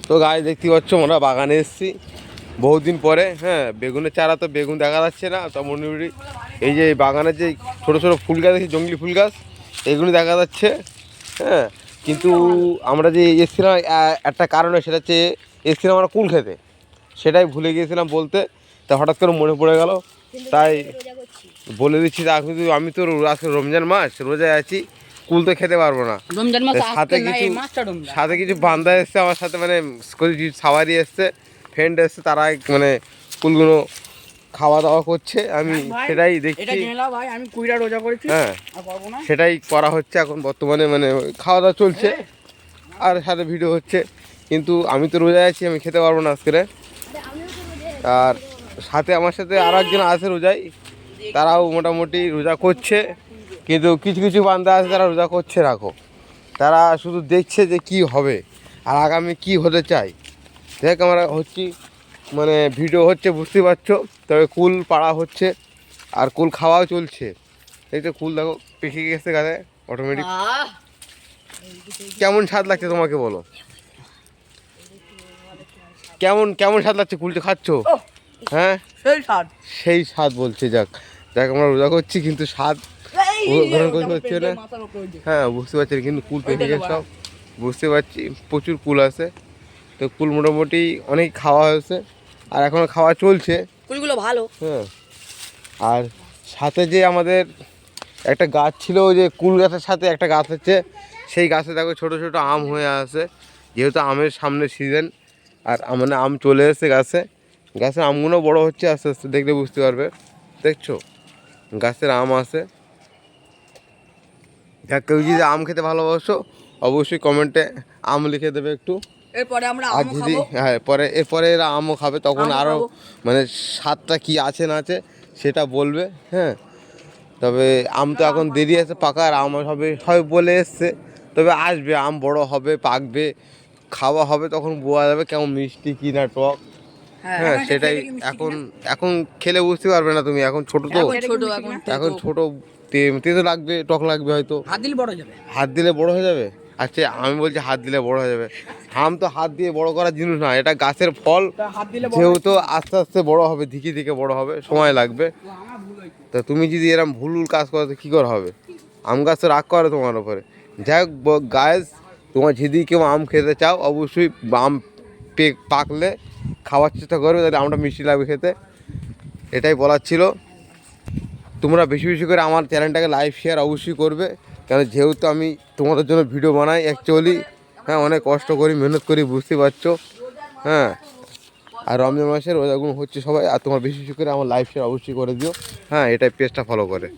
তো গাছ দেখতে পাচ্ছ আমরা বাগানে এসেছি বহুদিন পরে। হ্যাঁ, বেগুনের চারা তো বেগুন দেখা যাচ্ছে না, তো মোটামুটি এই যে বাগানের যে ছোটো ছোটো ফুল গাছ আছে, জঙ্গলি ফুল গাছ, এগুলো দেখা যাচ্ছে। হ্যাঁ, কিন্তু আমরা যে এসেছিলাম একটা কারণে, সেটা হচ্ছে এসেছিলাম আমরা কুল খেতে, সেটাই ভুলে গিয়েছিলাম বলতে। তা হঠাৎ করে মনে পড়ে গেল, তাই বলে দিচ্ছি। আমি তো আজকে রমজান মাস, রোজায় আছি, কুল তো খেতে পারবো না। সাথে কিছু বান্দা এসছে আমার সাথে, মানে কিছু সাওয়ারি এসছে, ফ্রেন্ড এসছে, তারা মানে কুলগুলো খাওয়া দাওয়া করছে। আমি সেটাই দেখছি। হ্যাঁ, সেটাই করা হচ্ছে এখন বর্তমানে, মানে খাওয়া দাওয়া চলছে আর সাথে ভিডিও হচ্ছে। কিন্তু আমি তো রোজায় আছি, আমি খেতে পারবো না আজকে। আর সাথে আমার সাথে আর একজন আছে রোজায়, তারাও মোটামুটি রোজা করছে, কিন্তু কিছু কিছু বান্দা আছে তারা রোজা করছে রাখো, তারা শুধু দেখছে যে কি হবে আর আগামী কি হতে চায়। দেখ আমরা হচ্ছি, মানে ভিডিও হচ্ছে বুঝতে পারছো, তবে কুল পাড়া হচ্ছে আর কুল খাওয়াও চলছে। এই তো কুল দেখো পেকে গেছে গাছে অটোমেটিক। কেমন স্বাদ লাগছে তোমাকে বলো, কেমন কেমন স্বাদ লাগছে কুলটা খাচ্ছ? হ্যাঁ, সেই স্বাদ বলছে। যাক যাক, আমরা রোজা করছি কিন্তু স্বাদ গ্রহণ করতে হচ্ছে না। হ্যাঁ, বুঝতে পারছি, কিন্তু কুল পেকে গেছে সব, বুঝতে পারছি প্রচুর কুল আছে। তো কুল মোটামুটি অনেক খাওয়া হয়েছে আর এখনও খাওয়া চলছে, কুলগুলো ভালো। হ্যাঁ, আর সাথে যে আমাদের একটা গাছ ছিল, ওই যে কুল গাছের সাথে একটা গাছ হচ্ছে, সেই গাছে দেখো ছোটো ছোটো আম হয়ে আছে, যেহেতু আমের সামনে সিজন। আর মানে আম চলে এসেছে গাছে, গাছের আমগুলো বড় হচ্ছে আস্তে আস্তে, দেখলে বুঝতে পারবে। দেখছো গাছের আম আছে। দেখ, কেউ যদি আম খেতে ভালোবাসো অবশ্যই কমেন্টে আম লিখে দেবে একটু। এরপরে আমরা আর যদি হ্যাঁ এরপরে এরা আমও খাবে, তখন আরও মানে স্বাদটা কি আছে না আছে সেটা বলবে। হ্যাঁ, তবে আম তো এখন দেরি আছে পাকার, আম হবে হয় বলে এসছে, তবে আসবে আম, বড় হবে, পাকবে, খাওয়া হবে, তখন বোঝা যাবে কেমন মিষ্টি কি না টক। হ্যাঁ, সেটাই এখন এখন খেলে বুঝতে পারবে না তুমি, এখন ছোট তো, এখন ছোট, তেতো লাগবে, টক লাগবে, হয়তো হাত দিলে বড় হয়ে যাবে। আচ্ছা, আমি বলছি হাত দিলে বড় হয়ে যাবে। আম তো হাত দিয়ে বড় করার জিনিস না, এটা গাছের ফল, যেহেতু আস্তে আস্তে বড় হবে, ধিকে ধিকে বড় হবে, সময় লাগবে। তা তুমি যদি এরকম ভুল কাজ করো তো কী করে হবে? আম গাছ তো রাগ করে তোমার উপরে। যাই হোক গাছ, তোমার যদি কেউ আম খেতে চাও অবশ্যই আম পাকলে খাওয়ার চেষ্টা করবে, তাহলে আমটা মিষ্টি লাগবে খেতে। এটাই বলার ছিল। তোমরা বেশি বেশি করে আমার চ্যানেলটাকে লাইক শেয়ার অবশ্যই করবে, কারণ যেহেতু আমি তোমাদের জন্য ভিডিও বানাই অ্যাকচুয়ালি। হ্যাঁ, অনেক কষ্ট করি, মেহনত করি, বুঝতে পারছো। হ্যাঁ, আর রমজান মাসের রোজাগুলো হচ্ছে সবাই, আর তোমার বেশি বেশি করে আমার লাইক শেয়ার অবশ্যই করে দিও। হ্যাঁ, এটাই পেজটা ফলো করে।